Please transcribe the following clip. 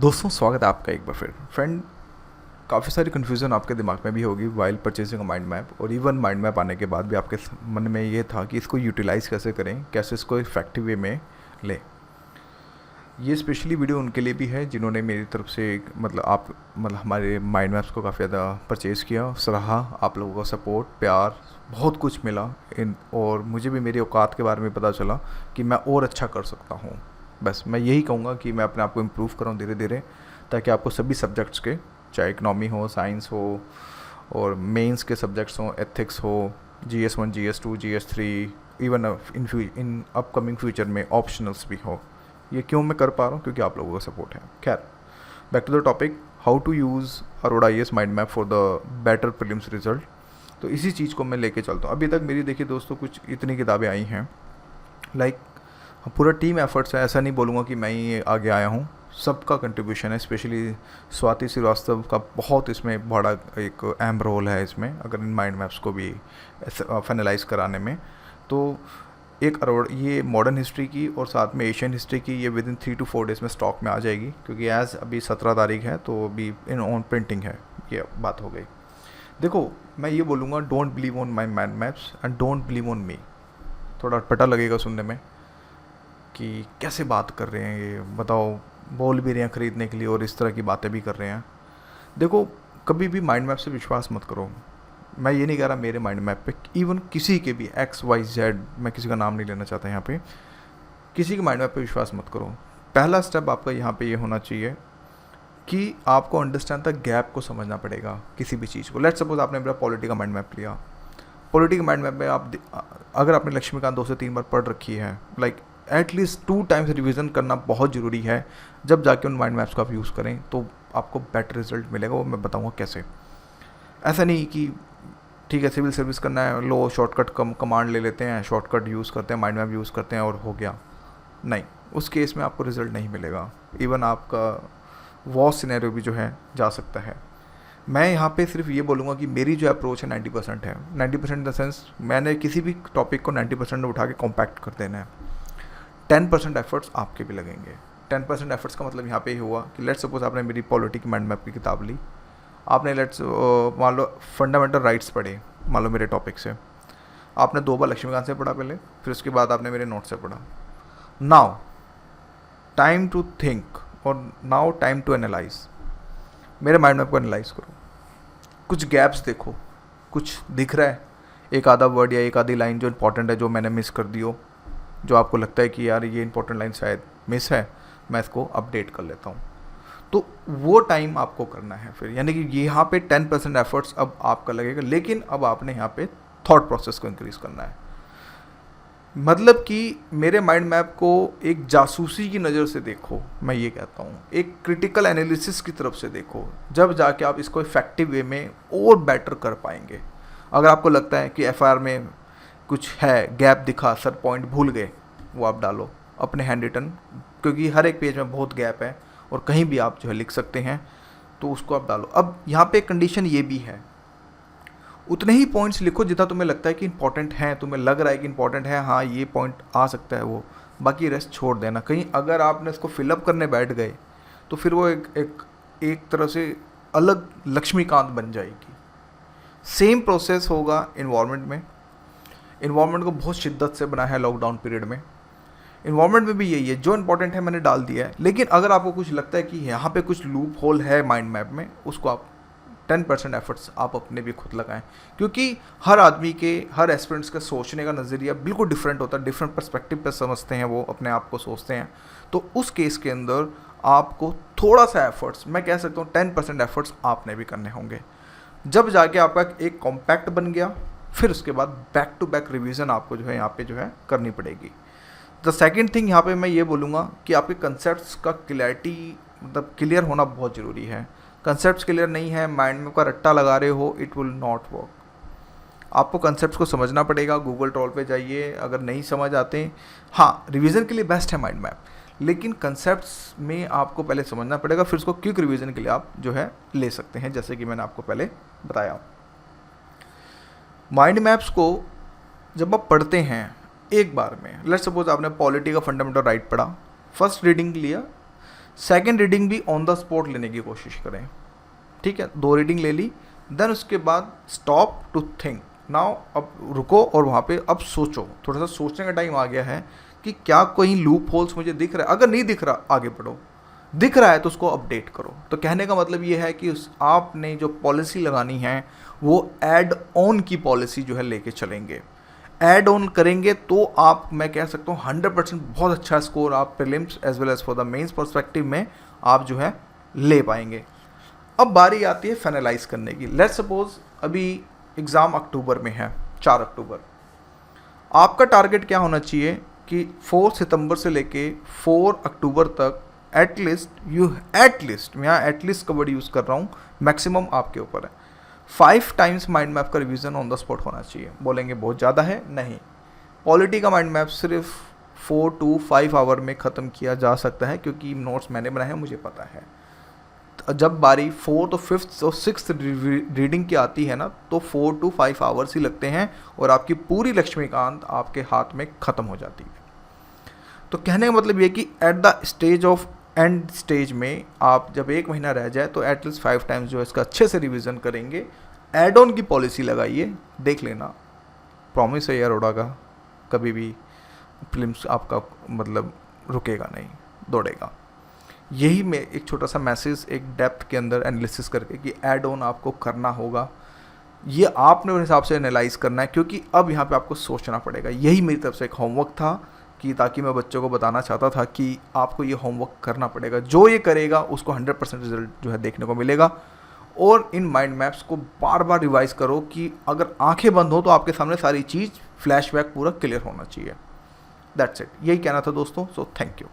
दोस्तों स्वागत है आपका एक बार फिर फ्रेंड। काफ़ी सारी कन्फ्यूज़न आपके दिमाग में भी होगी while purchasing a mind map, और इवन माइंड मैप आने के बाद भी आपके मन में ये था कि इसको यूटिलाइज़ कैसे करें, कैसे इसको इफेक्टिव वे में लें। ये स्पेशली वीडियो उनके लिए भी है जिन्होंने मेरी तरफ से मतलब हमारे माइंड मैप्स को काफ़ी ज़्यादा परचेज़ किया, सराहा, आप लोगों का सपोर्ट, प्यार, बहुत कुछ मिला और मुझे भी मेरी औकात के बारे में पता चला कि मैं और अच्छा कर सकता हूँ। बस मैं यही कहूँगा कि मैं अपने आप को इम्प्रूव करूँ धीरे धीरे, ताकि आपको सभी सब्जेक्ट्स के, चाहे इकनॉमी हो, साइंस हो, और मेंस के सब्जेक्ट्स हो, एथिक्स हो, GS1, GS2, GS3, even in upcoming future में ऑप्शनल्स भी हो। ये क्यों मैं कर पा रहा हूँ? क्योंकि आप लोगों का सपोर्ट है। खैर, back to the topic, how to use Arora IAS mind map for the better prelims result. तो इसी चीज़ को मैं लेके चलता हूँ। अभी तक मेरी देखिए दोस्तों कुछ इतनी किताबें आई हैं, लाइक पूरा टीम एफर्ट्स है। ऐसा नहीं बोलूँगा कि मैं ही आगे आया हूँ, सबका कंट्रीब्यूशन है। स्पेशली स्वाति श्रीवास्तव का बहुत इसमें बड़ा एक अहम रोल है इसमें, अगर इन माइंड मैप्स को भी फाइनलाइज कराने में। तो एक अरोड़ ये मॉडर्न हिस्ट्री की और साथ में एशियन हिस्ट्री की, ये विद इन 3 to 4 डेज़ में स्टॉक में आ जाएगी, क्योंकि एज़ अभी 17 तारीख है तो अभी इन ऑन प्रिंटिंग है। ये बात हो गई। देखो, मैं ये बोलूँगा, don't believe on my mind maps and don't believe on me. थोड़ा अटपटा लगेगा सुनने में कि कैसे बात कर रहे हैं ये, बताओ, बोल भी रहे हैं ख़रीदने के लिए और इस तरह की बातें भी कर रहे हैं। देखो, कभी भी माइंड मैप से विश्वास मत करो। मैं ये नहीं कह रहा मेरे माइंड मैप पे, इवन किसी के भी XYZ, मैं किसी का नाम नहीं लेना चाहता यहाँ पे, किसी के माइंड मैप पे विश्वास मत करो। पहला स्टेप आपका यहाँ पे ये होना चाहिए कि आपको अंडरस्टैंड द गैप को समझना पड़ेगा किसी भी चीज़ को। लेट्स सपोज आपने मेरा पॉलिटी का माइंड मैप लिया। पॉलिटी के माइंड मैप में अगर आपने लक्ष्मीकांत 2 से 3 बार पढ़ रखी है, लाइक एटलीस्ट 2 टाइम्स रिवीजन करना बहुत ज़रूरी है। जब जाके उन माइंड मैप्स का आप यूज़ करें तो आपको बेटर रिजल्ट मिलेगा। वो मैं बताऊँगा कैसे। ऐसा नहीं कि ठीक है सिविल सर्विस करना है, लो शॉर्टकट कमांड ले लेते हैं, शॉर्टकट यूज़ करते हैं, माइंड मैप यूज़ करते हैं और हो गया। नहीं, उस केस में आपको रिजल्ट नहीं मिलेगा। इवन आपका वॉस सिनेरियो भी जो है जा सकता है। मैं यहाँ पे सिर्फ ये बोलूँगा कि मेरी जो अप्रोच है 90% है। 90% इन द सेंस, मैंने किसी भी टॉपिक को 90% उठा के कॉम्पैक्ट कर देना है। 10% एफर्ट्स आपके भी लगेंगे। 10% एफर्ट्स का मतलब यहाँ पे ही हुआ कि लेट्स सपोज आपने मेरी पॉलिटिक माइंड मैप की किताब ली, आपने मान लो फंडामेंटल राइट्स पढ़े, मान लो मेरे टॉपिक से, आपने 2 बार लक्ष्मीकांत से पढ़ा पहले, फिर उसके बाद आपने मेरे नोट से पढ़ा। नाउ टाइम टू थिंक और नाउ टाइम टू एनालाइज। मेरे माइंड मैप को एनालाइज करो, कुछ गैप्स देखो, कुछ दिख रहा है, एक आधा वर्ड या एक आधी लाइन जो इंपॉर्टेंट है, जो मैंने मिस कर दी हो, जो आपको लगता है कि यार ये इंपॉर्टेंट लाइन शायद मिस है, मैं इसको अपडेट कर लेता हूँ। तो वो टाइम आपको करना है फिर, यानी कि यहाँ पे 10% एफर्ट्स अब आपका लगेगा, लेकिन अब आपने यहाँ पे थॉट प्रोसेस को इंक्रीज करना है। मतलब कि मेरे माइंड मैप को एक जासूसी की नज़र से देखो, मैं ये कहता हूँ, एक क्रिटिकल एनालिसिस की तरफ से देखो, जब जाके आप इसको इफेक्टिव वे में और बेटर कर पाएंगे। अगर आपको लगता है कि FIR में कुछ है, गैप दिखा, सर पॉइंट भूल गए, वो आप डालो अपने हैंड रिटन, क्योंकि हर एक पेज में बहुत गैप है और कहीं भी आप जो है लिख सकते हैं, तो उसको आप डालो। अब यहाँ पे कंडीशन ये भी है, उतने ही पॉइंट्स लिखो जितना तुम्हें लगता है कि इंपॉर्टेंट है, तुम्हें लग रहा है कि इंपॉर्टेंट है, हाँ ये पॉइंट आ सकता है वो, बाकी रेस्ट छोड़ देना। कहीं अगर आपने इसको फिलअप करने बैठ गए तो फिर वो एक तरह से अलग लक्ष्मीकांत बन जाएगी। सेम प्रोसेस होगा इन्वायरमेंट में। इन्वायरमेंट को बहुत शिद्दत से बनाया है लॉकडाउन पीरियड में। इन्वायरमेंट में भी यही है, जो इंपॉर्टेंट है मैंने डाल दिया है, लेकिन अगर आपको कुछ लगता है कि यहाँ पे कुछ लूप होल है माइंड मैप में, उसको आप 10% एफर्ट्स आप अपने भी खुद लगाएं, क्योंकि हर आदमी के, हर एस्पिरेंट्स का सोचने का नज़रिया बिल्कुल डिफरेंट होता है, डिफरेंट पर्सपेक्टिव पे समझते हैं वो, अपने आप को सोचते हैं। तो उस केस के अंदर आपको थोड़ा सा एफर्ट्स, मैं कह सकता हूँ 10% एफर्ट्स आपने भी करने होंगे। जब जाके आपका एक कॉम्पैक्ट बन गया, फिर उसके बाद बैक टू बैक रिविज़न आपको जो है यहाँ पे जो है करनी पड़ेगी। द सेकेंड थिंग यहाँ पे मैं ये बोलूँगा कि आपके कंसेप्ट्स का क्लैरिटी, मतलब क्लियर होना बहुत ज़रूरी है। कंसेप्ट्स क्लियर नहीं है, माइंड में का रट्टा लगा रहे हो, इट विल नॉट वर्क। आपको कंसेप्ट्स को समझना पड़ेगा। गूगल ट्रोल पे जाइए, अगर नहीं समझ आते, हाँ रिवीजन के लिए बेस्ट है माइंड मैप, लेकिन कंसेप्ट्स में आपको पहले समझना पड़ेगा, फिर उसको क्विक रिवीजन के लिए आप जो है ले सकते हैं, जैसे कि मैंने आपको पहले बताया। माइंड मैप्स को जब आप पढ़ते हैं एक बार में, लेट्स सपोज आपने पॉलिटी का फंडामेंटल राइट पढ़ा, फर्स्ट रीडिंग लिया, सेकेंड रीडिंग भी ऑन द स्पॉट लेने की कोशिश करें, ठीक है। 2 रीडिंग ले ली, देन उसके बाद स्टॉप टू थिंक नाउ, अब रुको और वहाँ पे अब सोचो, थोड़ा सा सोचने का टाइम आ गया है कि क्या कोई लूप होल्स मुझे दिख रहा है, अगर नहीं दिख रहा आगे बढ़ो, दिख रहा है तो उसको अपडेट करो। तो कहने का मतलब ये है कि आपने जो पॉलिसी लगानी है वो ऐड ऑन की पॉलिसी जो है लेके चलेंगे। ऐड ऑन करेंगे तो आप, मैं कह सकता हूँ 100% बहुत अच्छा स्कोर आप prelims as well as for the mains perspective में आप जो है ले पाएंगे। अब बारी आती है फाइनलाइज करने की। लेट्स सपोज अभी एग्ज़ाम अक्टूबर में है, 4 अक्टूबर। आपका टारगेट क्या होना चाहिए कि 4 सितंबर से लेके 4 अक्टूबर तक एटलीस्ट मैं यहाँ एटलीस्ट का वर्ड यूज़ कर रहा हूँ, मैक्सिमम आपके ऊपर है, 5 टाइम्स माइंड मैप का रिवीजन ऑन द स्पॉट होना चाहिए। बोलेंगे बहुत ज़्यादा है, नहीं। पॉलिटी का माइंड मैप सिर्फ 4 to 5 आवर में ख़त्म किया जा सकता है, क्योंकि नोट्स मैंने बनाए हैं, मुझे पता है। जब बारी 4th और 5th और 6th रीडिंग की आती है ना, तो 4 to 5 आवर्स ही लगते हैं और आपकी पूरी लक्ष्मीकांत आपके हाथ में ख़त्म हो जाती है। तो कहने का मतलब ये कि at the stage of and stage में आप जब 1 महीना रह जाए तो एटलीस्ट 5 टाइम्स जो है इसका अच्छे से रिवीजन करेंगे। एड ऑन की पॉलिसी लगाइए, देख लेना, प्रॉमिस है यार अरोड़ा का, कभी भी फिल्म्स आपका मतलब रुकेगा नहीं, दौड़ेगा। यही मैं एक छोटा सा मैसेज एक डेप्थ के अंदर एनालिसिस करके कि ऐड ऑन आपको करना होगा, ये आपने मेरे हिसाब से एनालाइज करना है, क्योंकि अब यहाँ पे आपको सोचना पड़ेगा। यही मेरी तरफ से एक होमवर्क था कि ताकि मैं बच्चों को बताना चाहता था कि आपको ये होमवर्क करना पड़ेगा, जो ये करेगा उसको 100% रिजल्ट जो है देखने को मिलेगा। और इन माइंड मैप्स को बार बार रिवाइज करो कि अगर आंखें बंद हो तो आपके सामने सारी चीज़ फ्लैशबैक पूरा क्लियर होना चाहिए। दैट्स इट, यही कहना था दोस्तों। So thank you.